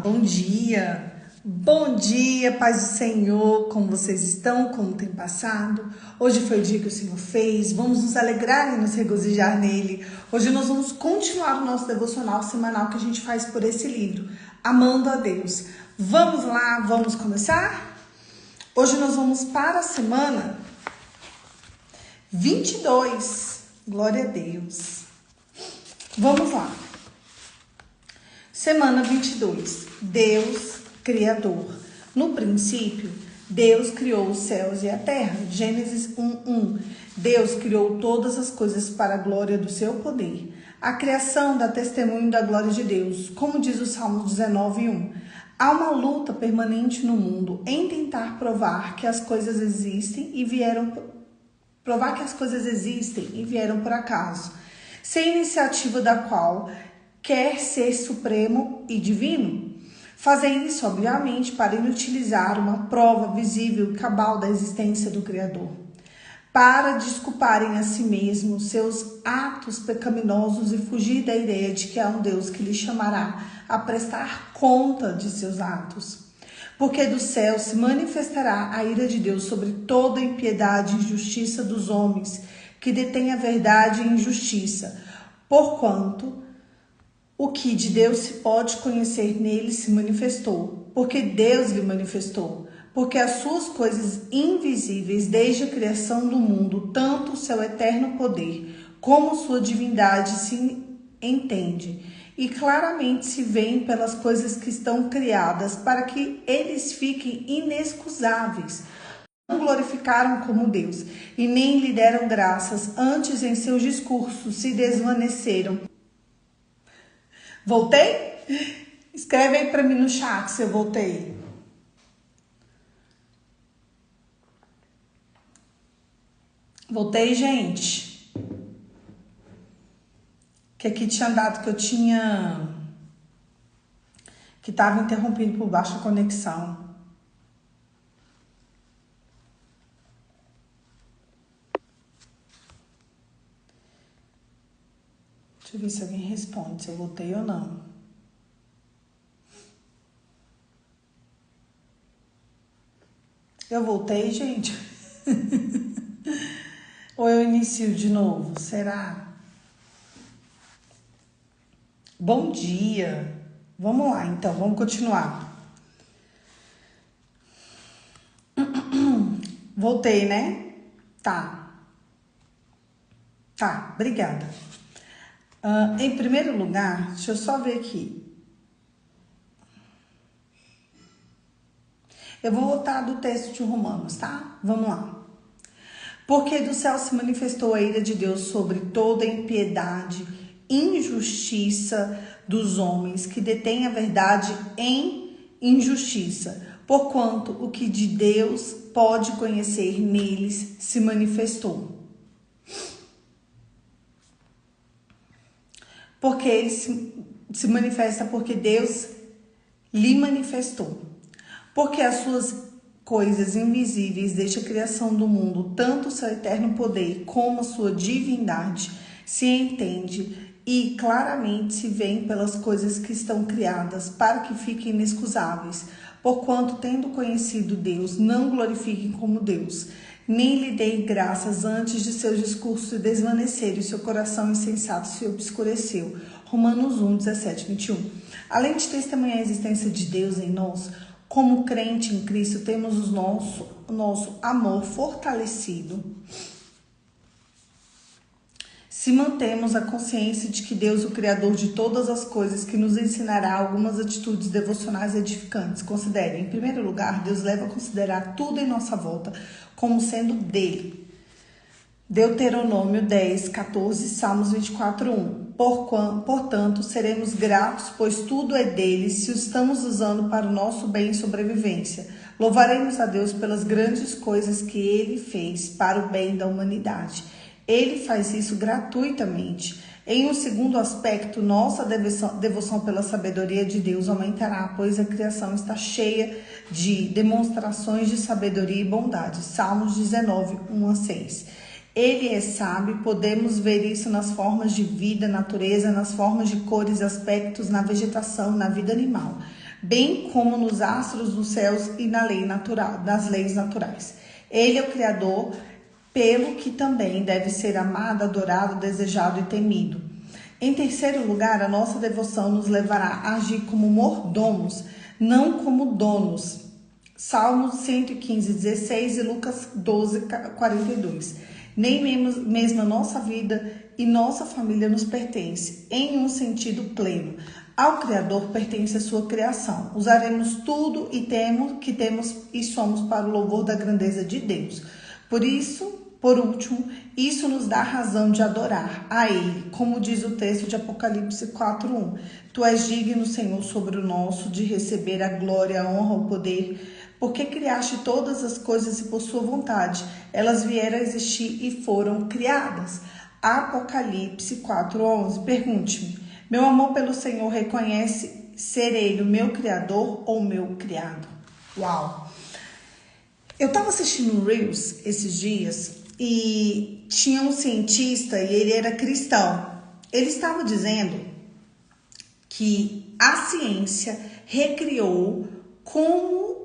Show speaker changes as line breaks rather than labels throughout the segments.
Bom dia, paz do Senhor, como vocês estão, como tem passado? Hoje foi o dia que o Senhor fez, vamos nos alegrar e nos regozijar nele. Hoje nós vamos continuar o nosso devocional semanal que a gente faz por esse livro, Amando a Deus. Vamos lá, vamos começar? Hoje nós vamos para a semana 22, glória a Deus. Vamos lá. Semana 22, Deus Criador. No princípio, Deus criou os céus e a terra. Gênesis 1:1. Deus criou todas as coisas para a glória do seu poder. A criação dá testemunho da glória de Deus, como diz o Salmo 19:1. Há uma luta permanente no mundo em tentar provar que as coisas existem e vieram por acaso, sem iniciativa da qual quer ser supremo e divino. Fazem isso, obviamente, para inutilizar uma prova visível e cabal da existência do Criador. Para desculparem a si mesmos seus atos pecaminosos e fugir da ideia de que há um Deus que lhe chamará a prestar conta de seus atos. Porque do céu se manifestará a ira de Deus sobre toda impiedade e injustiça dos homens que detêm a verdade e injustiça, porquanto o que de Deus se pode conhecer nele se manifestou, porque Deus lhe manifestou, porque as suas coisas invisíveis desde a criação do mundo, tanto o seu eterno poder como sua divindade se entende, e claramente se veem pelas coisas que estão criadas, para que eles fiquem inexcusáveis. Não glorificaram como Deus, e nem lhe deram graças, antes em seus discursos se desvaneceram. Voltei? Escreve aí para mim no chat se eu voltei. Voltei, gente. Que aqui tinha dado que eu tinha... que estava interrompido por baixa conexão. Deixa eu ver se alguém responde, se eu voltei ou não. Eu voltei, gente? Ou eu inicio de novo? Será? Bom dia. Vamos lá, então. Vamos continuar. Voltei, né? Tá, obrigada. Em primeiro lugar, deixa eu só ver aqui. Eu vou voltar do texto de Romanos, tá? Vamos lá. Porque do céu se manifestou a ira de Deus sobre toda a impiedade, injustiça dos homens que detêm a verdade em injustiça, porquanto o que de Deus pode conhecer neles se manifestou. Porque ele se manifesta porque Deus lhe manifestou. Porque as suas coisas invisíveis desde a criação do mundo, tanto o seu eterno poder como a sua divindade, se entende e claramente se veem pelas coisas que estão criadas, para que fiquem inexcusáveis. Porquanto, tendo conhecido Deus, não glorifiquem como Deus, nem lhe deem graças antes de seus discursos se desvanecerem, e seu coração insensato se obscureceu. Romanos 1, 17, 21. Além de testemunhar a existência de Deus em nós, como crente em Cristo, temos o nosso amor fortalecido se mantemos a consciência de que Deus é o Criador de todas as coisas, que nos ensinará algumas atitudes devocionais edificantes. Considere, em primeiro lugar, Deus leva a considerar tudo em nossa volta como sendo dele. Deuteronômio 10, 14, Salmos 24, 1. Portanto, seremos gratos, pois tudo é dele, se o estamos usando para o nosso bem e sobrevivência. Louvaremos a Deus pelas grandes coisas que ele fez para o bem da humanidade. Ele faz isso gratuitamente. Em um segundo aspecto, nossa devoção pela sabedoria de Deus aumentará, pois a criação está cheia de demonstrações de sabedoria e bondade. Salmos 19, 1 a 6. Ele é sábio, podemos ver isso nas formas de vida, natureza, nas formas de cores, aspectos, na vegetação, na vida animal. bem como nos astros dos céus e nas leis naturais. Ele é o Criador, pelo que também deve ser amado, adorado, desejado e temido. Em terceiro lugar, a nossa devoção nos levará a agir como mordomos, não como donos. Salmos 115:16 e Lucas 12:42. Nem mesmo a nossa vida e nossa família nos pertence, em um sentido pleno. Ao Criador pertence a sua criação. Usaremos tudo que temos e somos para o louvor da grandeza de Deus. Por último, isso nos dá razão de adorar a Ele, como diz o texto de Apocalipse 4:1. Tu és digno, Senhor, sobre o nosso, de receber a glória, a honra, o poder, porque criaste todas as coisas e por sua vontade elas vieram a existir e foram criadas. Apocalipse 4:11. Pergunte-me, meu amor pelo Senhor reconhece ser Ele o meu Criador ou o meu criado? Uau! Eu estava assistindo um Reels esses dias e tinha um cientista e ele era cristão. Ele estava dizendo que a ciência recriou como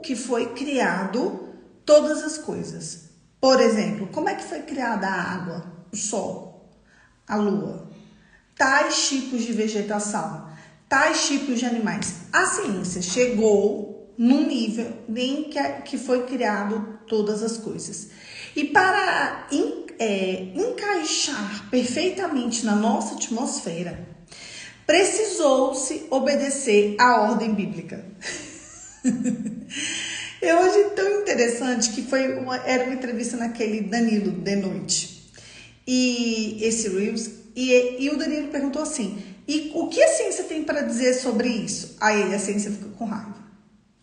que foi criado todas as coisas. Por exemplo, como é que foi criada a água, o sol, a lua, tais tipos de vegetação, tais tipos de animais. A ciência chegou num nível em que foi criado todas as coisas. E para encaixar perfeitamente na nossa atmosfera, precisou-se obedecer à ordem bíblica. Eu achei tão interessante que era uma entrevista naquele Danilo de noite. E esse Reels, e o Danilo perguntou assim, e o que a ciência tem para dizer sobre isso? Aí a ciência fica com raiva.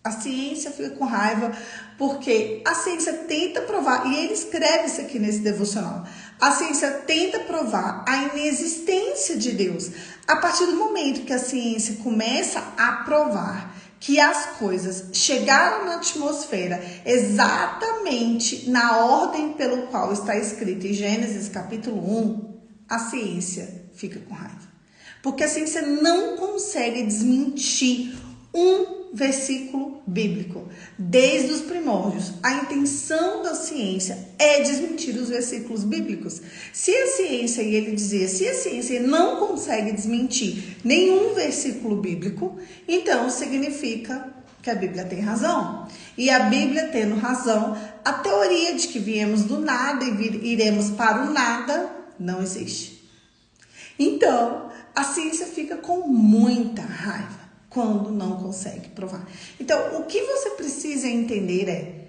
A ciência fica com raiva porque a ciência tenta provar, e ele escreve isso aqui nesse devocional, a ciência tenta provar a inexistência de Deus. A partir do momento que a ciência começa a provar que as coisas chegaram na atmosfera exatamente na ordem pelo qual está escrito em Gênesis capítulo 1, a ciência fica com raiva. Porque a ciência não consegue desmentir um versículo bíblico. Desde os primórdios, a intenção da ciência é desmentir os versículos bíblicos. Se a ciência, e ele dizia, se a ciência não consegue desmentir nenhum versículo bíblico, então significa que a Bíblia tem razão. E a Bíblia tendo razão, a teoria de que viemos do nada e iremos para o nada não existe. Então, a ciência fica com muita raiva quando não consegue provar. Então, o que você precisa entender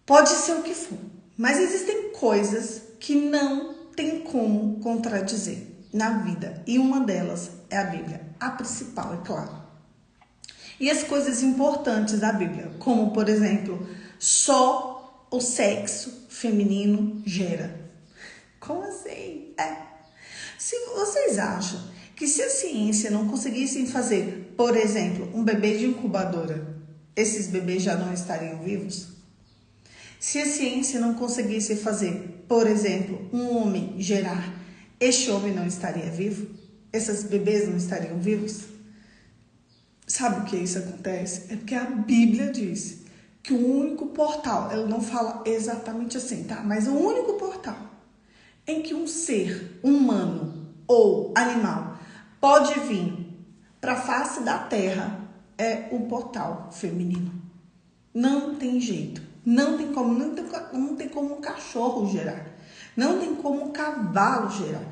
pode ser o que for, mas existem coisas que não tem como contradizer na vida, e uma delas é a Bíblia, a principal, é claro. E as coisas importantes da Bíblia, como, por exemplo, só o sexo feminino gera. Como assim? Se vocês acham que se a ciência não conseguisse fazer, por exemplo, um bebê de incubadora, esses bebês já não estariam vivos? Se a ciência não conseguisse fazer, por exemplo, um homem gerar, este homem não estaria vivo? Esses bebês não estariam vivos? Sabe o que isso acontece? É porque a Bíblia diz que o único portal, ela não fala exatamente assim, tá? Mas o único portal em que um ser humano ou animal pode vir para a face da terra é o portal feminino. Não tem jeito. Não tem como um cachorro gerar. Não tem como um cavalo gerar.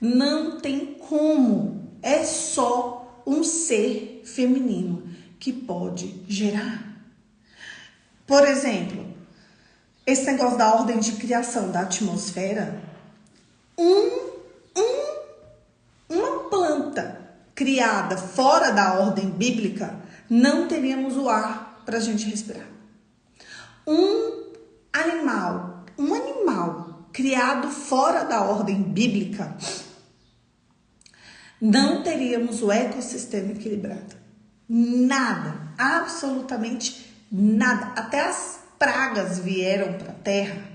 Não tem como. É só um ser feminino que pode gerar. Por exemplo, esse negócio da ordem de criação da atmosfera, uma planta criada fora da ordem bíblica, não teríamos o ar para a gente respirar. Um animal criado fora da ordem bíblica, não teríamos o ecossistema equilibrado. Nada, absolutamente nada. Até as pragas vieram para a terra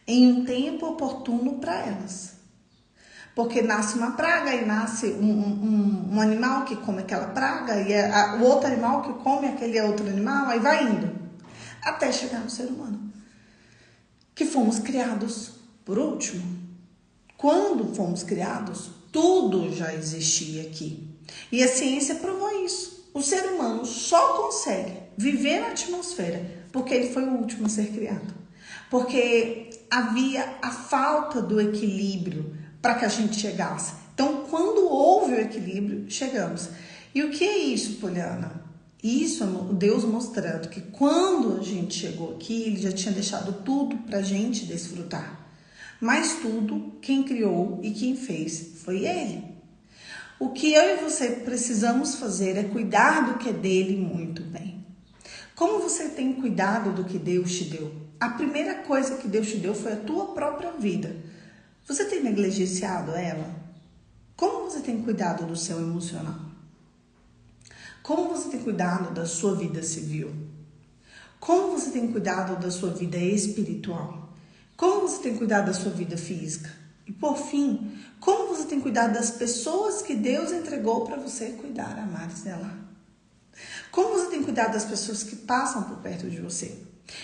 em um tempo oportuno para elas. Porque nasce uma praga e nasce um animal que come aquela praga e o outro animal que come aquele outro animal, aí vai indo. Até chegar no ser humano. Que fomos criados por último. Quando fomos criados, tudo já existia aqui. E a ciência provou isso. O ser humano só consegue viver na atmosfera porque ele foi o último a ser criado. Porque havia a falta do equilíbrio para que a gente chegasse. Então, quando houve o equilíbrio, chegamos. E o que é isso, Poliana? Isso é Deus mostrando que quando a gente chegou aqui, Ele já tinha deixado tudo para a gente desfrutar. Mas tudo, quem criou e quem fez foi Ele. O que eu e você precisamos fazer é cuidar do que é dele muito bem. Como você tem cuidado do que Deus te deu? A primeira coisa que Deus te deu foi a tua própria vida. Você tem negligenciado ela? Como você tem cuidado do seu emocional? Como você tem cuidado da sua vida civil? Como você tem cuidado da sua vida espiritual? Como você tem cuidado da sua vida física? E por fim, como você tem cuidado das pessoas que Deus entregou para você cuidar, amar e zelar? Como você tem cuidado das pessoas que passam por perto de você?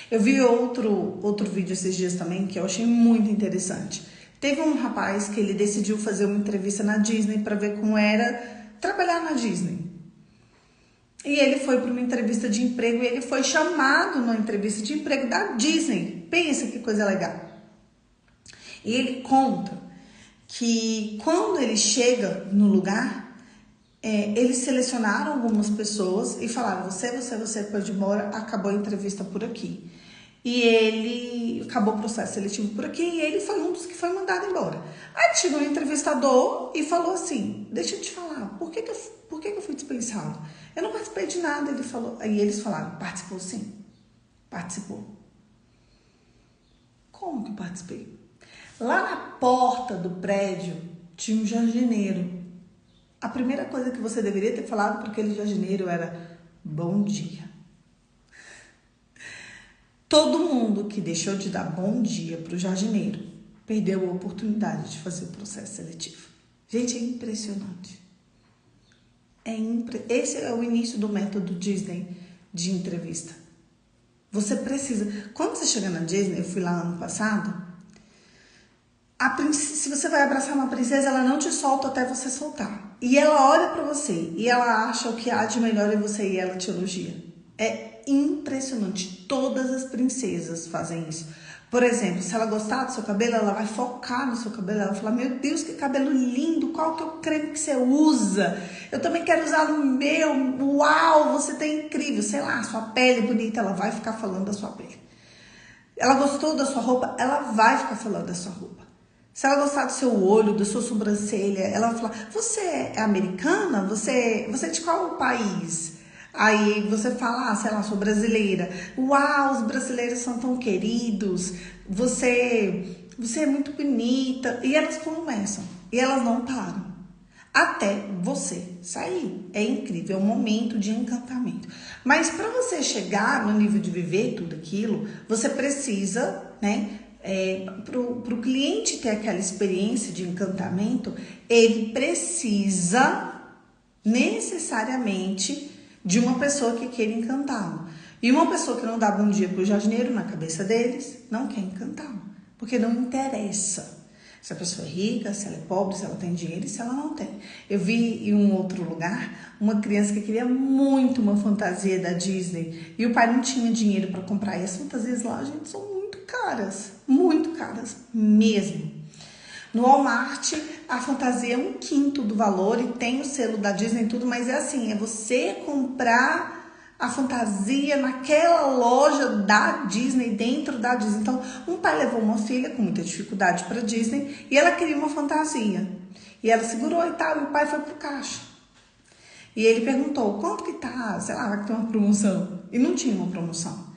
Eu vi outro vídeo esses dias também que eu achei muito interessante. Teve um rapaz que ele decidiu fazer uma entrevista na Disney para ver como era trabalhar na Disney. E ele foi para uma entrevista de emprego e ele foi chamado na entrevista de emprego da Disney. Pensa que coisa legal. E ele conta que quando ele chega no lugar, eles selecionaram algumas pessoas e falaram, você pode ir embora, acabou a entrevista por aqui. E ele acabou o processo seletivo por aqui e ele foi um dos que foi mandado embora. Aí chegou um entrevistador e falou assim, deixa eu te falar, por que eu fui dispensado? Eu não participei de nada, ele falou. Aí eles falaram, participou sim, participou. Como que eu participei? Lá na porta do prédio tinha um jardineiro. A primeira coisa que você deveria ter falado para aquele jardineiro era, bom dia. Todo mundo que deixou de dar bom dia para o jardineiro perdeu a oportunidade de fazer o processo seletivo. Gente, é impressionante. Esse é o início do método Disney de entrevista. Você precisa... Quando você chega na Disney, eu fui lá ano passado, se você vai abraçar uma princesa, ela não te solta até você soltar. E ela olha para você e ela acha o que há de melhor em você e ela te elogia. É impressionante. Todas as princesas fazem isso. Por exemplo, se ela gostar do seu cabelo, ela vai focar no seu cabelo. Ela vai falar, meu Deus, que cabelo lindo. Qual que é o creme que você usa? Eu também quero usar o meu. Uau, você tá incrível. Sei lá, sua pele é bonita. Ela vai ficar falando da sua pele. Ela gostou da sua roupa? Ela vai ficar falando da sua roupa. Se ela gostar do seu olho, da sua sobrancelha, ela vai falar, você é americana? Você é de qual país? Aí você fala, sei lá, sou brasileira. Uau, os brasileiros são tão queridos. Você é muito bonita. E elas começam. E elas não param. Até você sair. É incrível, é um momento de encantamento. Mas para você chegar no nível de viver tudo aquilo, você precisa, né? Para o cliente ter aquela experiência de encantamento, ele precisa necessariamente de uma pessoa que queira encantá-lo. E uma pessoa que não dá bom dia para o jardineiro, na cabeça deles, não quer encantá-lo. Porque não interessa se a pessoa é rica, se ela é pobre, se ela tem dinheiro e se ela não tem. Eu vi em um outro lugar uma criança que queria muito uma fantasia da Disney e o pai não tinha dinheiro para comprar. E as fantasias lá, gente, são muito caras mesmo. No Walmart, a fantasia é 1/5 do valor e tem o selo da Disney e tudo, mas é assim, é você comprar a fantasia naquela loja da Disney, dentro da Disney. Então, um pai levou uma filha com muita dificuldade para Disney e ela queria uma fantasia. E ela segurou e tal, e o pai foi pro caixa. E ele perguntou, quanto que tá? Sei lá, vai ter uma promoção. E não tinha uma promoção.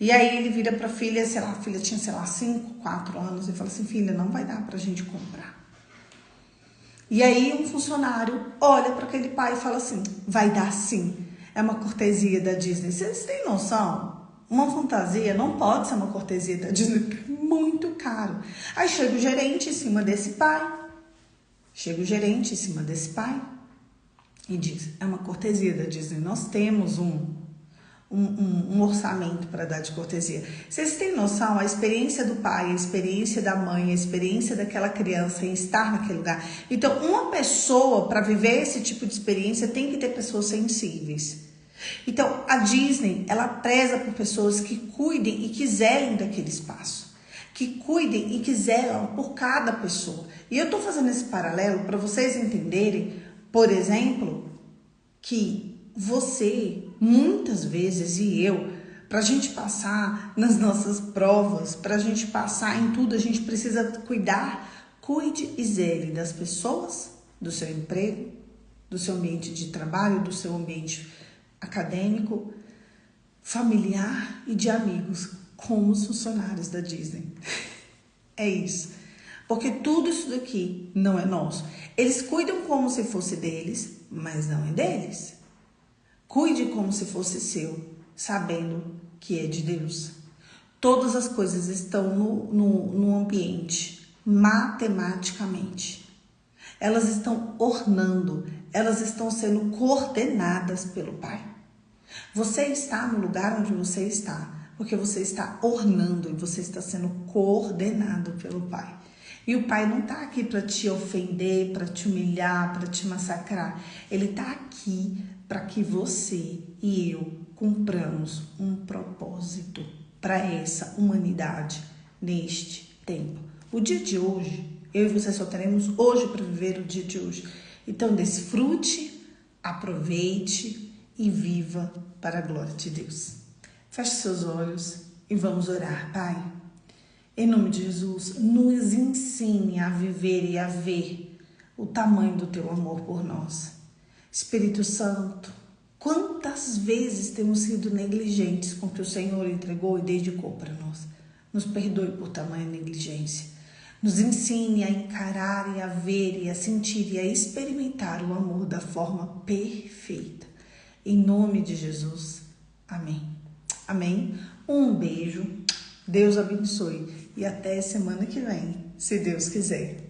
E aí ele vira pra filha, sei lá, a filha tinha, 5, 4 anos, e fala assim, filha, não vai dar pra gente comprar. E aí um funcionário olha para aquele pai e fala assim, vai dar sim, é uma cortesia da Disney. Vocês têm noção? Uma fantasia não pode ser uma cortesia da Disney, porque é muito caro. Aí chega o gerente em cima desse pai Chega o gerente em cima desse pai e diz, é uma cortesia da Disney, nós temos um orçamento para dar de cortesia. Vocês têm noção, a experiência do pai, a experiência da mãe, a experiência daquela criança em estar naquele lugar. Então, uma pessoa, para viver esse tipo de experiência, tem que ter pessoas sensíveis. Então, a Disney, ela preza por pessoas que cuidem e que zelem daquele espaço. Que cuidem e que zelam por cada pessoa. E eu estou fazendo esse paralelo para vocês entenderem, por exemplo, que você, muitas vezes, e eu, para a gente passar nas nossas provas, para a gente passar em tudo, a gente precisa cuidar, cuide e zele das pessoas, do seu emprego, do seu ambiente de trabalho, do seu ambiente acadêmico, familiar e de amigos, como os funcionários da Disney. É isso. Porque tudo isso daqui não é nosso. Eles cuidam como se fosse deles, mas não é deles. Cuide como se fosse seu, sabendo que é de Deus. Todas as coisas estão no ambiente, matematicamente. Elas estão ornando, elas estão sendo coordenadas pelo Pai. Você está no lugar onde você está, porque você está ornando e você está sendo coordenado pelo Pai. E o Pai não está aqui para te ofender, para te humilhar, para te massacrar. Ele está aqui para que você e eu cumpramos um propósito para essa humanidade neste tempo. O dia de hoje, eu e você só teremos hoje para viver o dia de hoje. Então, desfrute, aproveite e viva para a glória de Deus. Feche seus olhos e vamos orar, Pai. Em nome de Jesus, nos ensine a viver e a ver o tamanho do Teu amor por nós. Espírito Santo, quantas vezes temos sido negligentes com o que o Senhor entregou e dedicou para nós? Nos perdoe por tamanha negligência. Nos ensine a encarar e a ver e a sentir e a experimentar o amor da forma perfeita. Em nome de Jesus. Amém. Amém. Um beijo. Deus abençoe. E até semana que vem, se Deus quiser.